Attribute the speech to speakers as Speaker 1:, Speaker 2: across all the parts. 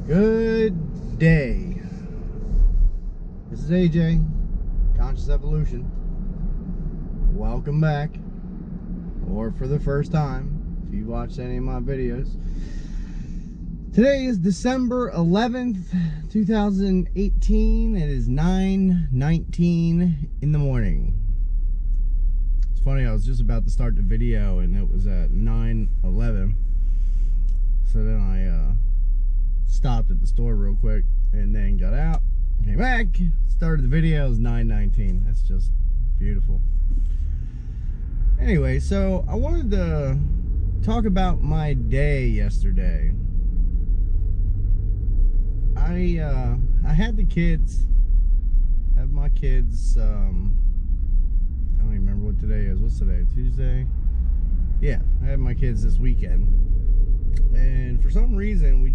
Speaker 1: Good day. This is AJ, Conscious Evolution. Welcome back, or for the first time, if you watched any of my videos. Today is December 11th, 2018. It is 9:19 in the morning. It's funny, I was just about to start the video and it was at 9:11. So then I stopped at the store real quick and then got out, came back, started the video. It was 9:19. That's just beautiful. Anyway, so I wanted to talk about my day yesterday. I had the kids, have my kids, I don't even remember what today is. What's today, Tuesday? Yeah, I had my kids this weekend, and for some reason we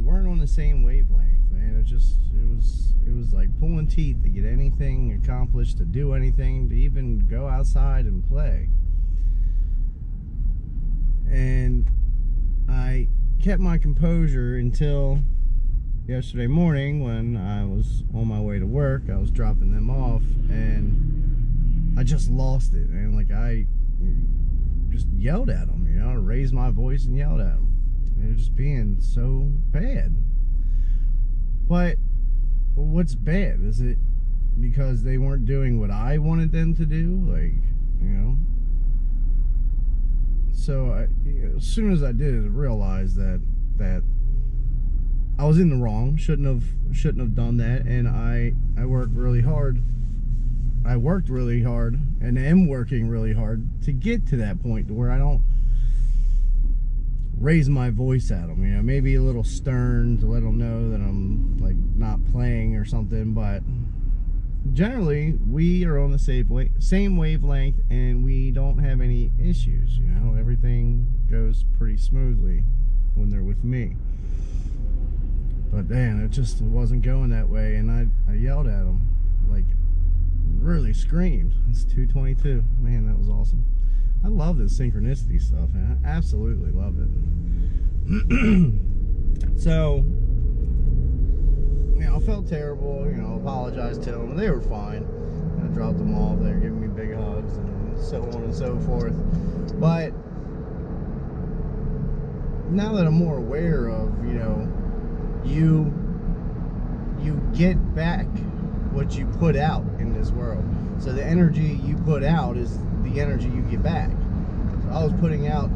Speaker 1: weren't on the same wavelength, man. It was like pulling teeth to get anything accomplished, to do anything, to even go outside and play. And I kept my composure until yesterday morning when I was on my way to work. I was dropping them off and I just lost it, and like I just yelled at them, you know, I raised my voice and yelled at them. They were just being so bad. But what's bad? Is it because they weren't doing what I wanted them to do? Like, you know? So as soon as I did it, I realized that I was in the wrong. Shouldn't have done that. And I worked really hard. I worked really hard and am working really hard to get to that point to where I don't raise my voice at them, you know, maybe a little stern to let them know that I'm like not playing or something. But generally we are on the same wavelength and we don't have any issues, you know. Everything goes pretty smoothly when they're with me. But man, it wasn't going that way, and I yelled at them, like really screamed. It's 2:22. Man, that was awesome. I love this synchronicity stuff, man. I absolutely love it. So, you know, I felt terrible, you know, apologized to them. They were fine. I dropped them off. They were giving me big hugs and so on and so forth. But now that I'm more aware of, you know, you get back what you put out in this world. So the energy you put out is the energy you get back. So I was putting out,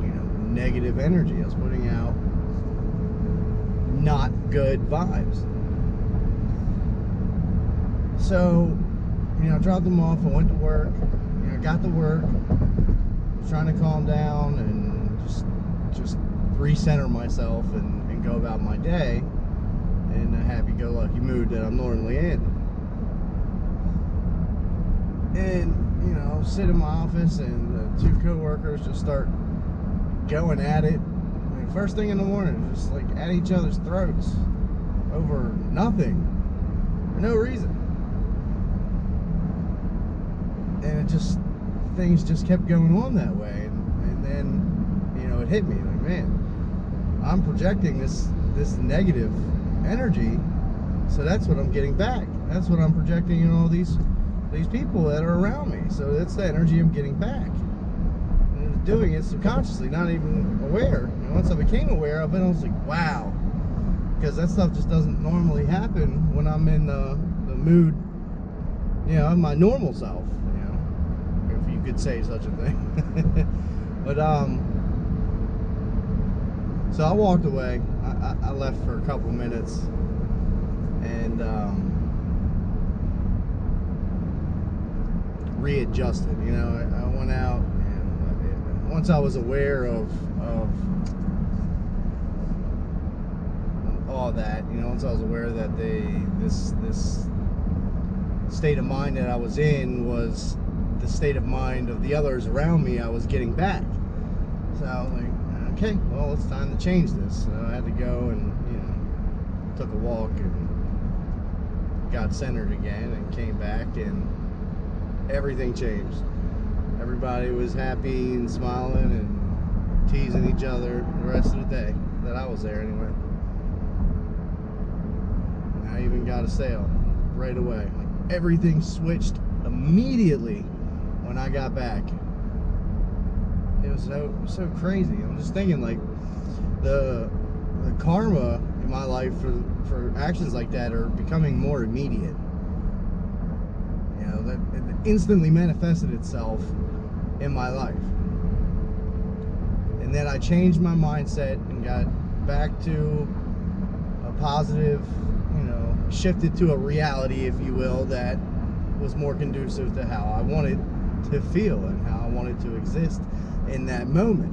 Speaker 1: you know, negative energy. I was putting out not good vibes. So, you know, I dropped them off. I went to work. You know, got to work. Was trying to calm down and just recenter myself and go about my day in a happy-go-lucky mood that I'm normally in. And, you know, sit in my office and the two co-workers just start going at it. I mean, first thing in the morning, just like at each other's throats over nothing, for no reason. And things just kept going on that way. And then, you know, it hit me like, man, I'm projecting this negative energy, so that's what I'm getting back. That's what I'm projecting in all these people that are around me. So that's the energy I'm getting back. And I was doing it subconsciously, not even aware. And once I became aware of it, I was like, wow. Because that stuff just doesn't normally happen when I'm in the mood, you know, my normal self, you know, if you could say such a thing. But, so I walked away. I left for a couple minutes and readjusted. You know, I went out, and once I was aware of all that, you know, once I was aware that this state of mind that I was in was the state of mind of the others around me, I was getting back. So I was like, okay, well, it's time to change this. So I had to go and, you know, took a walk and got centered again and came back, and everything changed. Everybody was happy and smiling and teasing each other the rest of the day that that I was there anyway. And I even got a sale right away. Like, everything switched immediately when I got back. It was so crazy. I'm just thinking, like, the karma in my life for actions like that are becoming more immediate. You know, that it instantly manifested itself in my life. And then I changed my mindset and got back to a positive, you know, shifted to a reality, if you will, that was more conducive to how I wanted to feel and how I wanted to exist in that moment.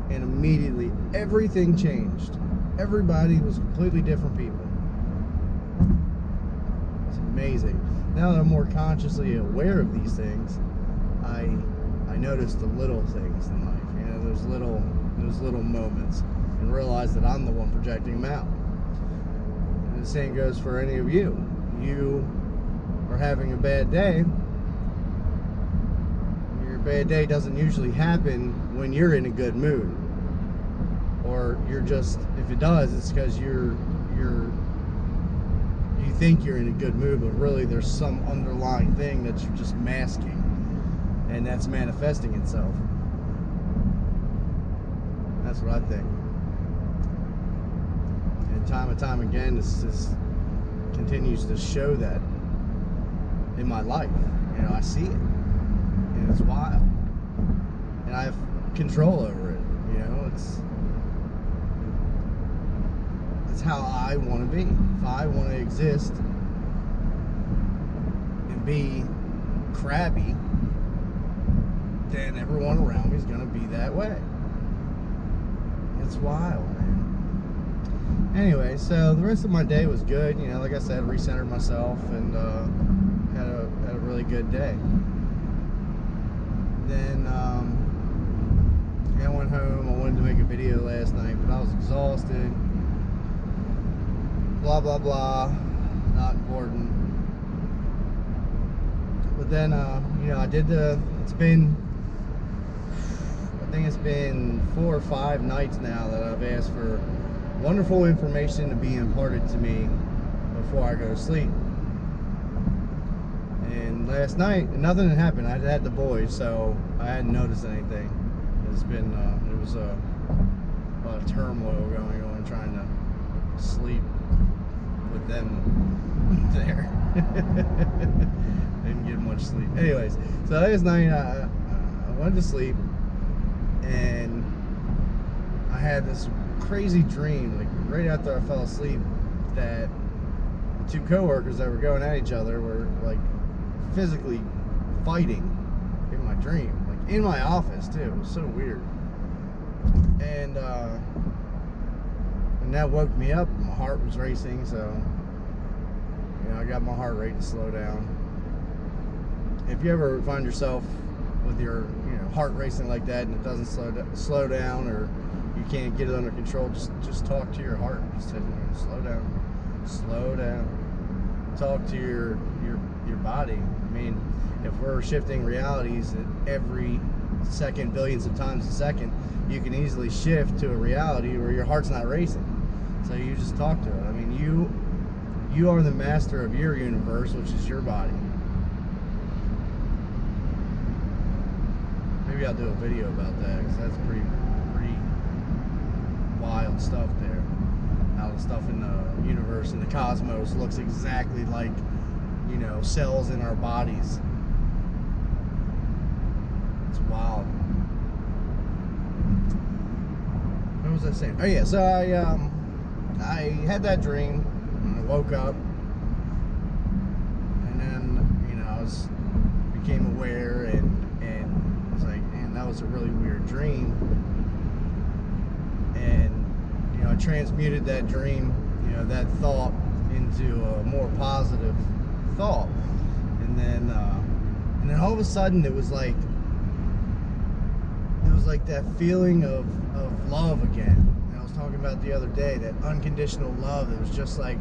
Speaker 1: And immediately everything changed. Everybody was completely different people. It's amazing. Now that I'm more consciously aware of these things, I notice the little things in life. You know, those little moments, and realize that I'm the one projecting them out. And the same goes for any of you. You are having a bad day. Your bad day doesn't usually happen when you're in a good mood, or you're just, if it does, it's because you think you're in a good mood, but really there's some underlying thing that you're just masking, and that's manifesting itself. That's what I think. And time and time again, this continues to show that in my life. You know, I see it, and it's wild, and I have control over it. You know, it's how I want to be. If I want to exist and be crabby, then everyone around me is going to be that way. It's wild, man. Anyway, so the rest of my day was good. You know, like I said, recentered myself and had a really good day. Then I went home. I wanted to make a video last night, but I was exhausted. Blah blah blah, not important. But then you know, I think it's been 4 or 5 nights now that I've asked for wonderful information to be imparted to me before I go to sleep. And last night, nothing had happened. I had the boys, so I hadn't noticed anything. It's been it was a lot of turmoil going on trying to sleep with them there. Didn't get much sleep. Anyways, so last night I went to sleep, and I had this crazy dream, like right after I fell asleep, that the 2 coworkers that were going at each other were like physically fighting in my dream, like in my office too. It was so weird. And that woke me up. My heart was racing, so you know, I got my heart rate to slow down. If you ever find yourself with your heart racing like that and it doesn't slow down, or you can't get it under control, just talk to your heart. Just say, slow down. Talk to your body. I mean, if we're shifting realities at every second, billions of times a second, you can easily shift to a reality where your heart's not racing. So you just talk to it. I mean, you are the master of your universe, which is your body. Maybe I'll do a video about that, because that's pretty wild stuff there. How the stuff in the universe and the cosmos looks exactly like, you know, cells in our bodies. It's wild. What was I saying? Oh yeah, so I had that dream, and I woke up, and then, you know, I became aware, and was like, man, that was a really weird dream. And, you know, I transmuted that dream, you know, that thought into a more positive thought. And then all of a sudden it was like that feeling of love again. And I was talking about the other day, that unconditional love. It was just like,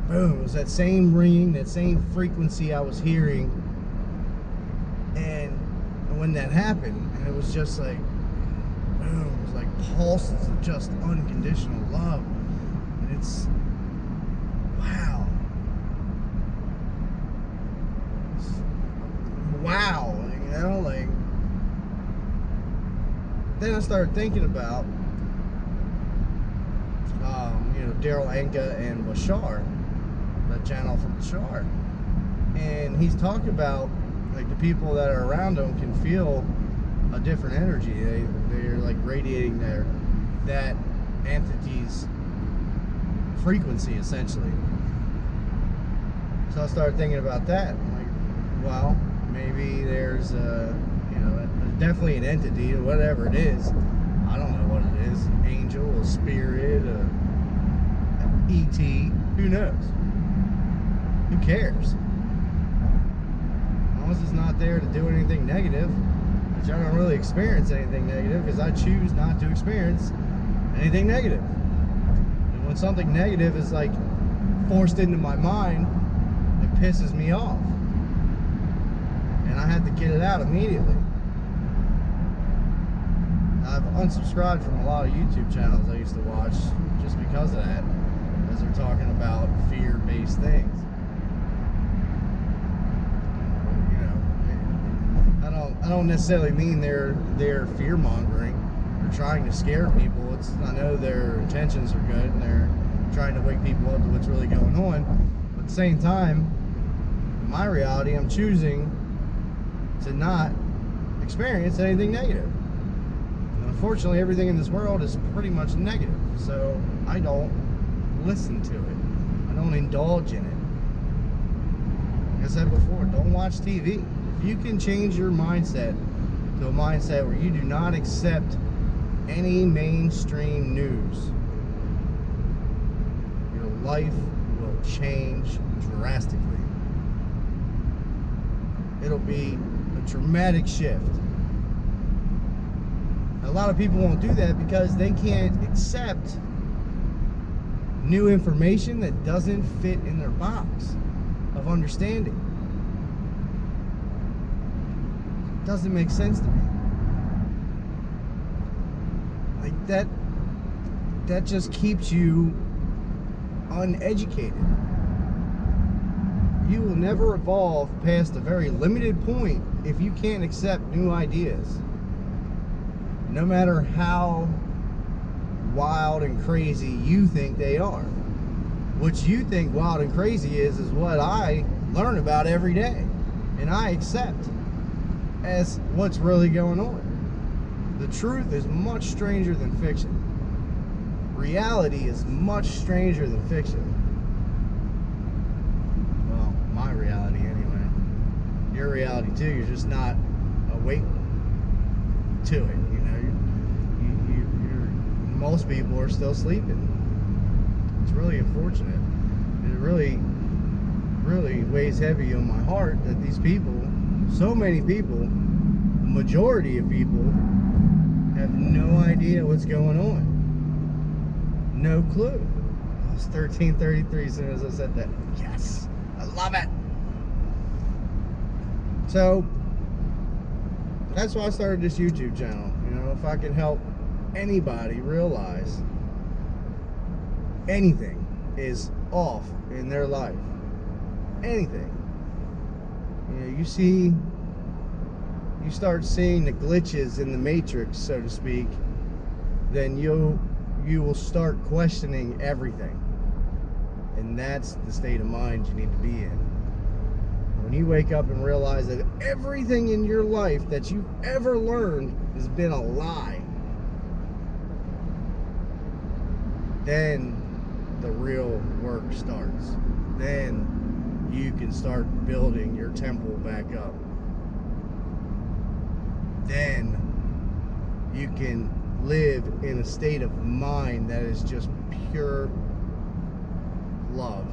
Speaker 1: boom, it was that same ringing, that same frequency I was hearing. And when that happened, and it was just like, boom, it was pulses of just unconditional love. And it's, wow. Wow, you know, like, then I started thinking about, you know, Daryl Anka and Bashar, that channel from Bashar, and he's talking about, like, the people that are around him can feel a different energy. They're like radiating that entity's frequency, essentially. So I started thinking about that. I'm like, well, maybe there's you know, definitely an entity, or whatever it is. I don't know what it is. Angel, a spirit, a ET. Who knows? Who cares? As long as it's not there to do anything negative, which I don't really experience anything negative, because I choose not to experience anything negative. And when something negative is like forced into my mind, it pisses me off. And I had to get it out immediately. I've unsubscribed from a lot of YouTube channels I used to watch just because of that, as they're talking about fear-based things. You know, I don't necessarily mean they're fear-mongering or trying to scare people. I know their intentions are good and they're trying to wake people up to what's really going on. But at the same time, in my reality, I'm choosing to not experience anything negative. And unfortunately, everything in this world is pretty much negative, so I don't listen to it. I don't indulge in it. Like I said before, don't watch TV. If you can change your mindset to a mindset where you do not accept any mainstream news, your life will change drastically. It'll be a dramatic shift. A lot of people won't do that because they can't accept new information that doesn't fit in their box of understanding. It doesn't make sense to me. Like that just keeps you uneducated. You will never evolve past a very limited point if you can't accept new ideas. No matter how wild and crazy you think they are. What you think wild and crazy is what I learn about every day. And I accept as what's really going on. The truth is much stranger than fiction. Reality is much stranger than fiction. Well, my reality anyway. Your reality too, you're just not awake to it. You know, most people are still sleeping. It's really unfortunate. It really weighs heavy on my heart that these people, so many people, the majority of people, have no idea what's going on. No clue. I was 1333 as soon as I said that. Yes, I love it. So that's why I started this YouTube channel. You know, if I can help anybody realize anything is off in their life, anything, you know, you start seeing the glitches in the matrix, so to speak, then you will start questioning everything. And that's the state of mind you need to be in. When you wake up and realize that everything in your life that you've ever learned has been a lie, then the real work starts. Then you can start building your temple back up. Then you can live in a state of mind that is just pure love.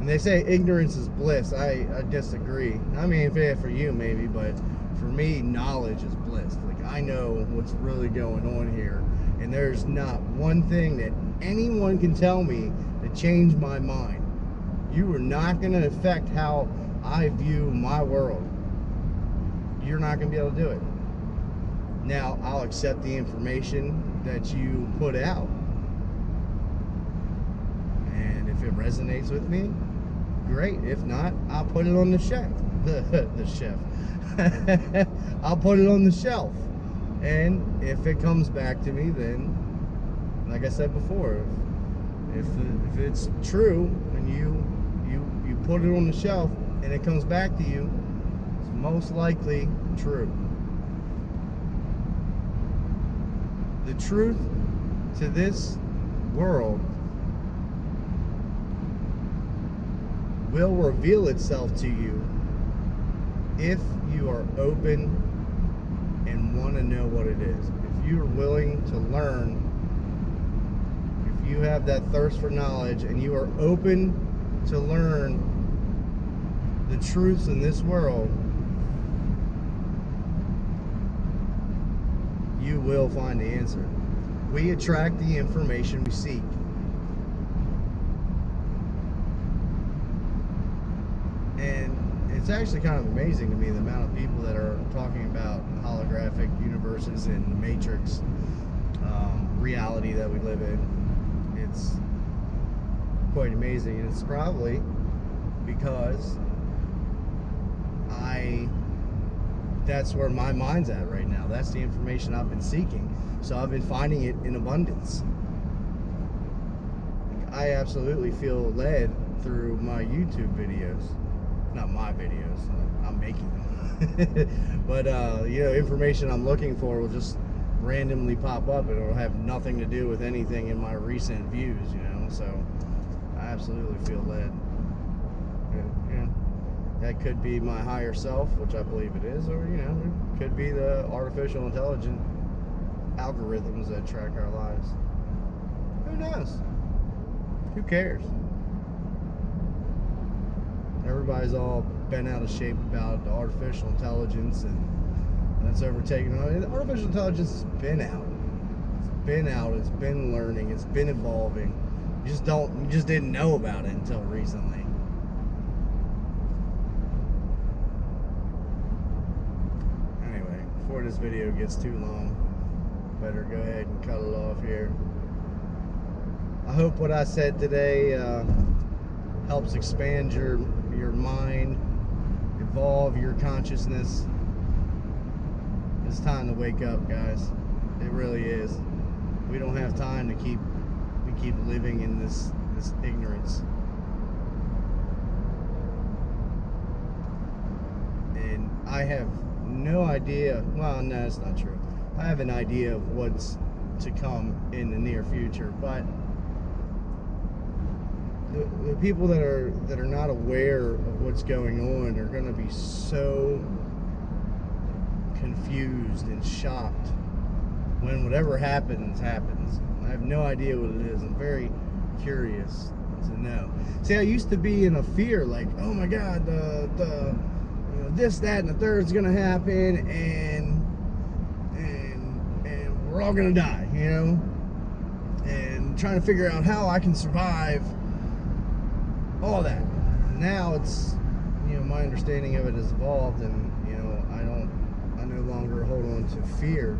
Speaker 1: And they say ignorance is bliss. I disagree. I mean, for you maybe, but for me, knowledge is bliss. Like, I know what's really going on here, and there's not one thing that anyone can tell me to change my mind. You are not going to affect how I view my world. You're not going to be able to do it. Now I'll accept the information that you put out, and if it resonates with me, great. If not, I'll put it on the shelf. The chef. I'll put it on the shelf, and if it comes back to me, then, like I said before, if it's true and you put it on the shelf and it comes back to you, it's most likely true. The truth to this world will reveal itself to you if you are open and want to know what it is. If you're willing to learn, if you have that thirst for knowledge and you are open to learn the truths in this world, you will find the answer. We attract the information we seek. And it's actually kind of amazing to me the amount of people that are talking about holographic universes and the Matrix reality that we live in. It's quite amazing, and it's probably because that's where my mind's at right now. That's the information I've been seeking. So I've been finding it in abundance. I absolutely feel led through my YouTube videos. Not my videos, I'm making them. But information I'm looking for will just randomly pop up, and it'll have nothing to do with anything in my recent views, so I absolutely feel led. Yeah. That could be my higher self, which I believe it is, or it could be the artificial intelligent algorithms that track our lives. Who knows? Who cares? Everybody's all bent out of shape about the artificial intelligence and that's overtaken. The artificial intelligence has been out. It's been learning, it's been evolving. You just didn't know about it until recently. Anyway, before this video gets too long, better go ahead and cut it off here. I hope what I said today helps expand your mind, evolve your consciousness. It's time to wake up, guys. It really is. We don't have time to keep living in this ignorance. And I have no idea. Well, no, that's not true. I have an idea of what's to come in the near future, but the people that are not aware of what's going on are going to be so confused and shocked when whatever happens. I have no idea what it is. I'm very curious to know. See, I used to be in a fear, like, oh my God, this, that, and the third is going to happen, and we're all going to die, and trying to figure out how I can survive all that. Now it's, my understanding of it has evolved, and I no longer hold on to fear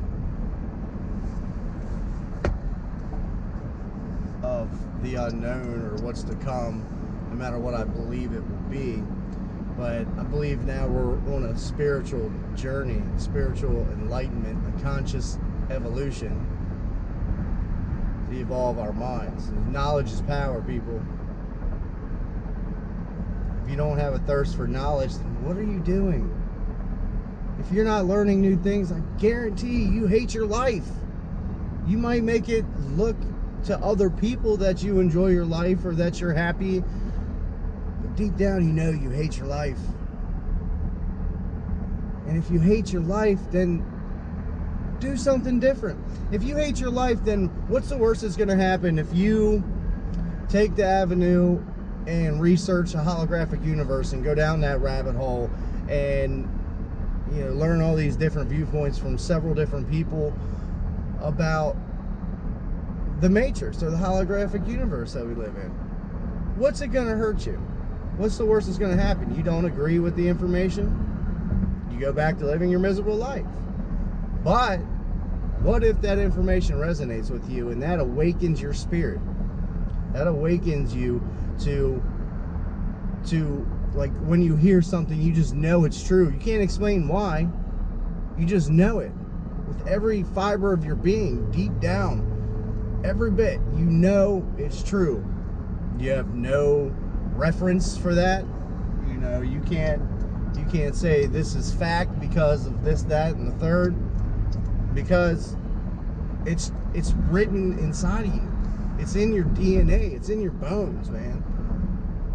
Speaker 1: of the unknown or what's to come, no matter what I believe it will be. But I believe now we're on a spiritual journey, spiritual enlightenment, a conscious evolution to evolve our minds. Knowledge is power, people. If you don't have a thirst for knowledge, then what are you doing? If you're not learning new things, I guarantee you hate your life. You might make it look to other people that you enjoy your life or that you're happy, but deep down you hate your life. And if you hate your life, then do something different. If you hate your life, then what's the worst that's going to happen if you take the avenue and research a holographic universe and go down that rabbit hole and learn all these different viewpoints from several different people about the Matrix or the holographic universe that we live in? What's it going to hurt you? What's the worst that's going to happen? You don't agree with the information? You go back to living your miserable life. But What if that information resonates with you and that awakens your spirit? That awakens you to like when you hear something, you just know it's true. You can't explain why. You just know it. With every fiber of your being, deep down, every bit, you know it's true. You have no reference for that. You know, you can't say this is fact because of this, that, and the third. Because it's written inside of you. It's in your DNA. It's in your bones, man.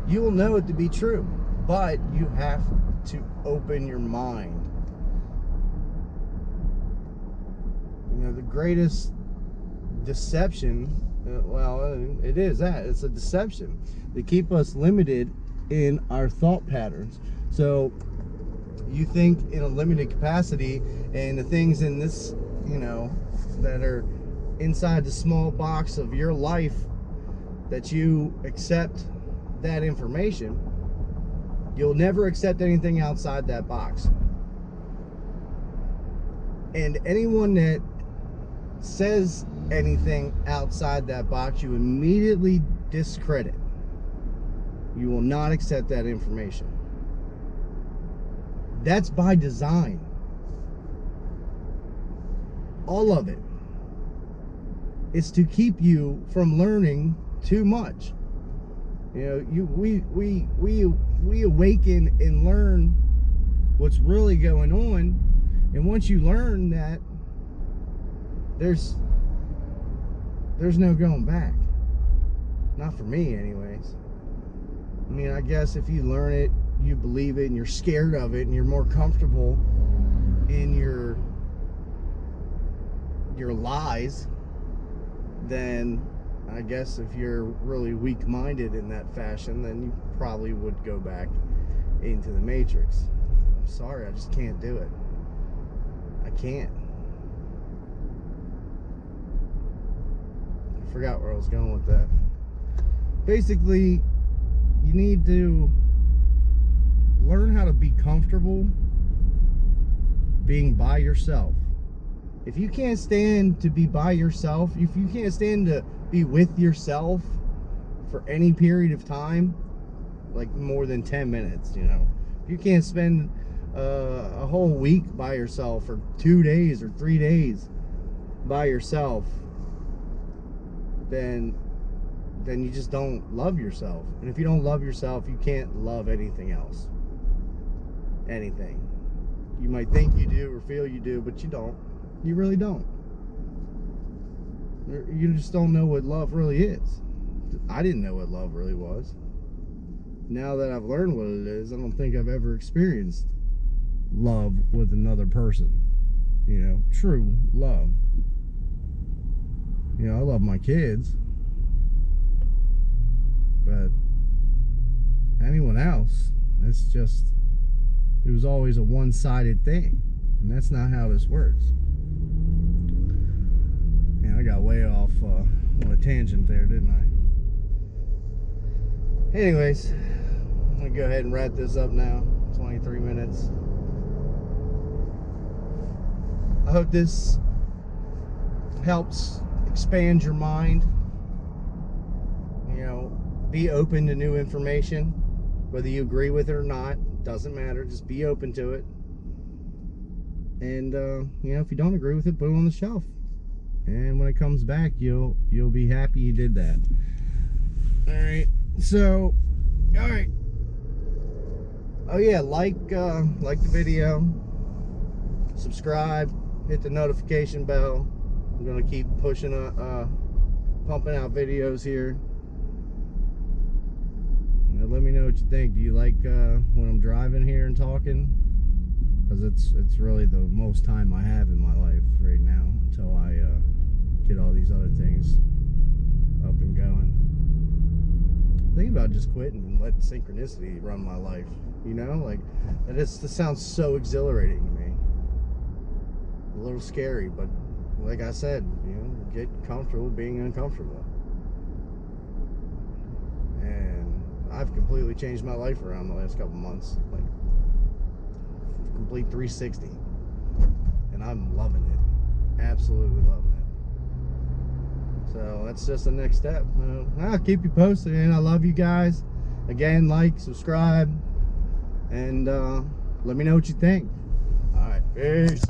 Speaker 1: You will know it to be true, but you have to open your mind. You know, the greatest deception, it is that. It's a deception. They keep us limited in our thought patterns. So you think in a limited capacity, and the things in this, you know, that are inside the small box of your life, that you accept that information, you'll never accept anything outside that box. And anyone that says anything outside that box, you immediately discredit. You will not accept that information. That's by design. All of it. It's to keep you from learning too much. You know, we awaken and learn what's really going on, and once you learn that, there's no going back. Not for me, anyways. I mean, I guess if you learn it, you believe it, and you're scared of it, and you're more comfortable in your lies, then I guess if you're really weak-minded in that fashion, then you probably would go back into the Matrix. I'm sorry, I just can't do it. I can't. I forgot where I was going with that. Basically, you need to learn how to be comfortable being by yourself. If you can't stand to be by yourself, if you can't stand to be with yourself for any period of time, like more than 10 minutes, you know, if you can't spend a whole week by yourself, or 2 days or 3 days by yourself, then you just don't love yourself. And if you don't love yourself, you can't love anything else. Anything. You might think you do or feel you do, but you don't. You really don't. You just don't know what love really is. I didn't know what love really was. Now that I've learned what it is, I don't think I've ever experienced love with another person. You know, true love. You know, I love my kids, but anyone else, it was always a one-sided thing, and that's not how this works. And I got way off on a tangent there, didn't I? Anyways, I'm gonna go ahead and wrap this up now. 23 minutes. I hope this helps expand your mind. You know, be open to new information, whether you agree with it or not. Doesn't matter. Just be open to it. And you know, if you don't agree with it, put it on the shelf. And when it comes back, you'll be happy you did that. All right. So, all right. Oh yeah, like the video, subscribe, hit the notification bell. I'm gonna keep pushing, pumping out videos here. Let me know what you think. Do you like when I'm driving here and talking? Because it's really the most time I have in my life right now until I get all these other things up and going. Think about just quitting and let synchronicity run my life. You know, like this sounds so exhilarating to me. A little scary, but like I said, you know, get comfortable being uncomfortable. And I've completely changed my life around the last couple months, like complete 360, and I'm loving it. absolutely loving it. So that's just the next step. I'll keep you posted, and I love you guys. Again, like, subscribe, and let me know what you think. All right, peace.